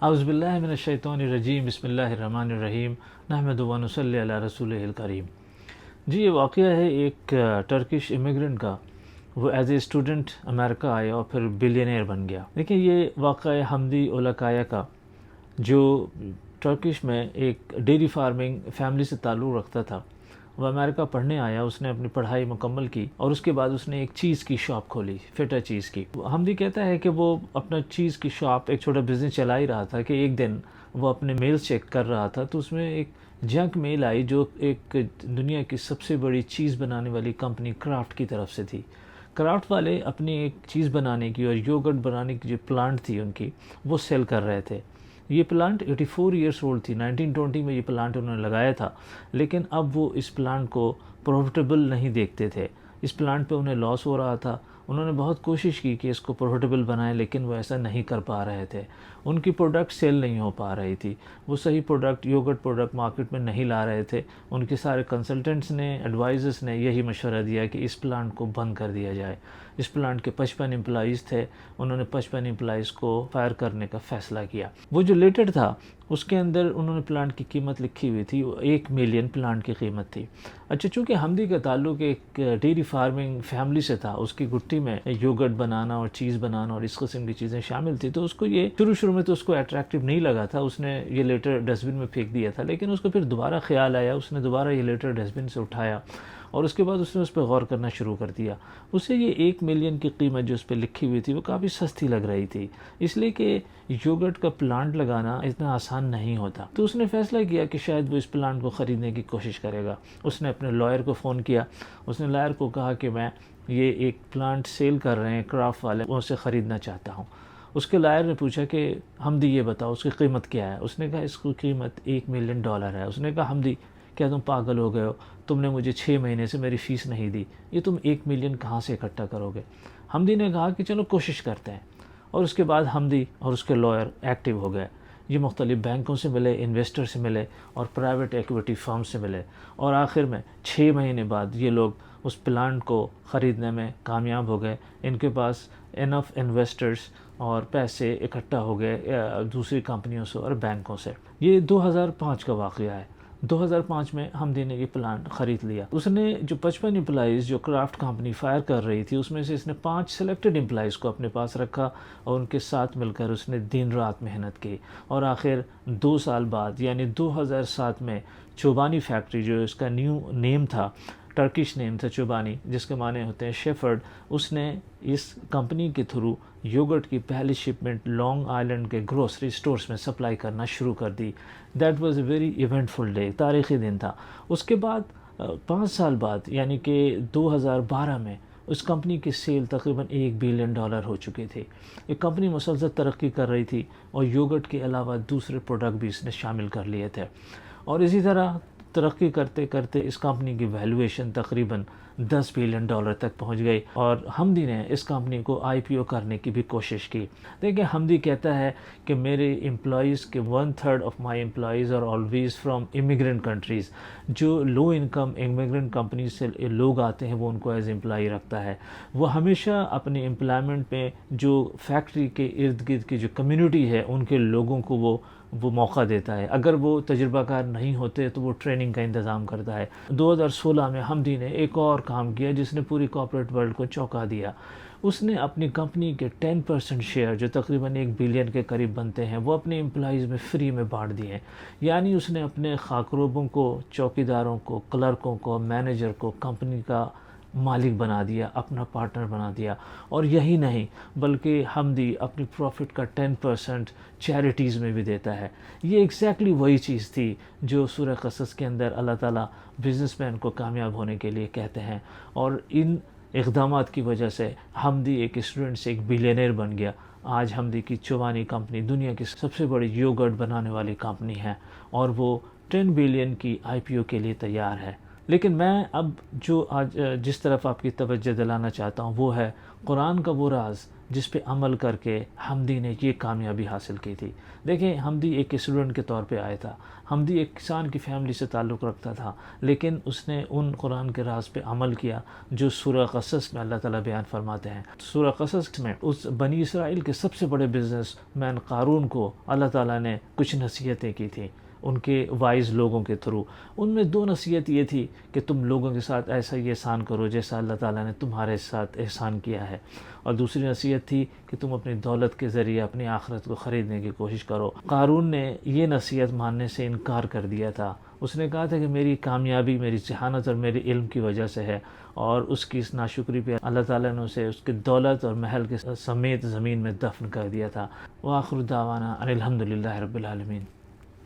اعوذ باللہ من الشیطان الرجیم بسم اللہ الرحمن الرحیم نحمدہ و نصلی علی رسولہ الکریم۔ جی یہ واقعہ ہے ایک ٹرکش امیگرنٹ کا۔ وہ ایز اے اسٹوڈنٹ امریکہ آیا اور پھر بلینئر بن گیا۔ دیکھیں یہ واقعہ ہے حمدی اولکایا کا، جو ٹرکش میں ایک ڈیری فارمنگ فیملی سے تعلق رکھتا تھا۔ وہ امریکہ پڑھنے آیا، اس نے اپنی پڑھائی مکمل کی اور اس کے بعد اس نے ایک چیز کی شاپ کھولی، فیٹا چیز کی۔ حمدی کہتا ہے کہ وہ اپنا چیز کی شاپ، ایک چھوٹا بزنس چلا ہی رہا تھا کہ ایک دن وہ اپنے میل چیک کر رہا تھا تو اس میں ایک جنک میل آئی جو ایک دنیا کی سب سے بڑی چیز بنانے والی کمپنی کرافٹ کی طرف سے تھی۔ کرافٹ والے اپنی ایک چیز بنانے کی اور یوگرٹ بنانے کی جو پلانٹ تھی ان کی، وہ سیل کر رہے تھے۔ یہ پلانٹ 84 ایئرس اولڈ تھی، 1920 میں یہ پلانٹ انہوں نے لگایا تھا، لیکن اب وہ اس پلانٹ کو پروفیٹیبل نہیں دیکھتے تھے۔ اس پلانٹ پہ انہیں لاس ہو رہا تھا۔ انہوں نے بہت کوشش کی کہ اس کو پروفیٹیبل بنائیں، لیکن وہ ایسا نہیں کر پا رہے تھے۔ ان کی پروڈکٹ سیل نہیں ہو پا رہی تھی، وہ صحیح پروڈکٹ، یوگرٹ پروڈکٹ مارکیٹ میں نہیں لا رہے تھے۔ ان کے سارے کنسلٹنٹس نے، ایڈوائزرس نے یہی مشورہ دیا کہ اس پلانٹ کو بند کر دیا جائے۔ اس پلانٹ کے 55 امپلائیز تھے، انہوں نے 55 امپلائیز کو فائر کرنے کا فیصلہ کیا۔ وہ جو لیٹر تھا اس کے اندر انہوں نے پلانٹ کی قیمت لکھی ہوئی تھی، 1 ملین پلانٹ کی قیمت تھی۔ اچھا، چونکہ حمدی کا تعلق ایک ڈیری فارمنگ فیملی سے تھا، اس کی گٹی میں یوگرٹ بنانا اور چیز بنانا اور اس قسم کی چیزیں شامل تھی، تو اس کو یہ شروع میں تو اس کو اٹریکٹیو نہیں لگا تھا۔ اس نے یہ لیٹر ڈسٹ بن میں پھینک دیا تھا، لیکن اس کو پھر دوبارہ خیال آیا، اس نے دوبارہ یہ لیٹر ڈسٹ بن سے اٹھایا اور اس کے بعد اس نے اس پہ غور کرنا شروع کر دیا۔ اسے یہ 1 ملین کی قیمت جو اس پہ لکھی ہوئی تھی وہ کافی سستی لگ رہی تھی، اس لیے کہ یوگرٹ کا پلانٹ لگانا اتنا آسان نہیں ہوتا۔ تو اس نے فیصلہ کیا کہ شاید وہ اس پلانٹ کو خریدنے کی کوشش کرے گا۔ اس نے اپنے لائر کو فون کیا، اس نے لائر کو کہا کہ میں یہ ایک پلانٹ سیل کر رہے ہیں کرافٹ والے، ان سے خریدنا چاہتا ہوں۔ اس کے لائر نے پوچھا کہ حمدی یہ بتاؤ اس کی قیمت کیا ہے؟ اس نے کہا اس کی قیمت $1 ملین ہے۔ اس نے کہا حمدی کیا تم پاگل ہو گئے ہو؟ تم نے مجھے 6 مہینے سے میری فیس نہیں دی، یہ تم 1 ملین کہاں سے اکٹھا کرو گے؟ حمدی نے کہا کہ چلو کوشش کرتے ہیں، اور اس کے بعد حمدی اور اس کے لائر ایکٹیو ہو گئے۔ یہ مختلف بینکوں سے ملے، انویسٹر سے ملے اور پرائیویٹ ایکویٹی فرم سے ملے، اور آخر میں 6 مہینے بعد یہ لوگ اس پلانٹ کو خریدنے میں کامیاب ہو گئے۔ ان کے پاس انف انویسٹرز اور پیسے اکٹھا ہو گئے دوسری کمپنیوں سے اور بینکوں سے۔ یہ 2005 کا واقعہ ہے۔ 2005 میں حمدی نے یہ پلانٹ خرید لیا۔ اس نے جو 55 امپلائیز جو کرافٹ کمپنی فائر کر رہی تھی، اس میں سے اس نے 5 سلیکٹڈ امپلائیز کو اپنے پاس رکھا اور ان کے ساتھ مل کر اس نے دن رات محنت کی، اور آخر 2 سال بعد یعنی 2007 میں چوبانی فیکٹری، جو اس کا نیو نیم تھا، ٹرکش نیم تھا چوبانی، جس کے معنی ہوتے ہیں شیفرڈ، اس نے اس کمپنی کے تھرو یوگرٹ کی پہلی شپمنٹ لانگ آئلینڈ کے گروسری سٹورز میں سپلائی کرنا شروع کر دی۔ That was a very eventful day, تاریخی دن تھا۔ اس کے بعد 5 سال بعد یعنی کہ 2012 میں اس کمپنی کی سیل تقریباً $1 بلین ہو چکی تھی۔ یہ کمپنی مسلسل ترقی کر رہی تھی اور یوگرٹ کے علاوہ دوسرے پروڈکٹ بھی اس نے شامل کر لیے تھے، اور اسی طرح ترقی کرتے کرتے اس کمپنی کی ویلیویشن تقریباً $10 بلین تک پہنچ گئی، اور حمدی نے اس کمپنی کو IPO کرنے کی بھی کوشش کی۔ دیکھیں حمدی کہتا ہے کہ میرے امپلائیز کے 1/3 of my employees are always from immigrant countries. جو لو انکم امیگرنٹ کمپنی سے لوگ آتے ہیں وہ ان کو ایز امپلائی رکھتا ہے۔ وہ ہمیشہ اپنے امپلائمنٹ میں جو فیکٹری کے ارد گرد کی جو کمیونٹی ہے ان کے لوگوں کو وہ موقع دیتا ہے۔ اگر وہ تجربہ کار نہیں ہوتے تو وہ ٹریننگ کا انتظام کرتا ہے۔ 2016 میں حمدی نے ایک اور کام کیا جس نے پوری کارپوریٹ ورلڈ کو چونکا دیا۔ اس نے اپنی کمپنی کے 10% شیئر، جو تقریباً $1 بلین کے قریب بنتے ہیں، وہ اپنے امپلائیز میں فری میں بانٹ دیے۔ یعنی اس نے اپنے خاکروبوں کو، چوکیداروں کو، کلرکوں کو، مینیجر کو کمپنی کا مالک بنا دیا، اپنا پارٹنر بنا دیا۔ اور یہی نہیں بلکہ حمدی اپنی پروفٹ کا 10% چیریٹیز میں بھی دیتا ہے۔ یہ ایگزیکٹلی وہی چیز تھی جو سورہ قصص کے اندر اللہ تعالیٰ بزنس مین کو کامیاب ہونے کے لیے کہتے ہیں، اور ان اقدامات کی وجہ سے حمدی ایک اسٹوڈنٹ سے ایک بلینئر بن گیا۔ آج حمدی کی چوبانی کمپنی دنیا کی سب سے بڑی یوگرٹ بنانے والی کمپنی ہے، اور وہ 10 بلین کی IPO کے لیے تیار ہے۔ لیکن میں اب جو آج جس طرف آپ کی توجہ دلانا چاہتا ہوں وہ ہے قرآن کا وہ راز جس پہ عمل کر کے حمدی نے یہ کامیابی حاصل کی تھی۔ دیکھیں، حمدی ایک اسٹوڈنٹ کے طور پہ آیا تھا، حمدی ایک کسان کی فیملی سے تعلق رکھتا تھا، لیکن اس نے ان قرآن کے راز پہ عمل کیا جو سورہ قصص میں اللہ تعالیٰ بیان فرماتے ہیں۔ سورہ قصص میں اس بنی اسرائیل کے سب سے بڑے بزنس مین قارون کو اللہ تعالیٰ نے کچھ نصیحتیں کی تھیں ان کے وائز لوگوں کے تھرو۔ ان میں 2 نصیحت یہ تھی کہ تم لوگوں کے ساتھ ایسا ہی احسان کرو جیسا اللہ تعالیٰ نے تمہارے ساتھ احسان کیا ہے، اور دوسری نصیحت تھی کہ تم اپنی دولت کے ذریعے اپنی آخرت کو خریدنے کی کوشش کرو۔ قارون نے یہ نصیحت ماننے سے انکار کر دیا تھا۔ اس نے کہا تھا کہ میری کامیابی میری ذہانت اور میرے علم کی وجہ سے ہے، اور اس کی اس ناشکری پہ اللہ تعالیٰ نے اسے اس کی دولت اور محل کے سمیت زمین میں دفن کر دیا تھا۔ وآخر دعوانا ان الحمد للہ رب العالمین۔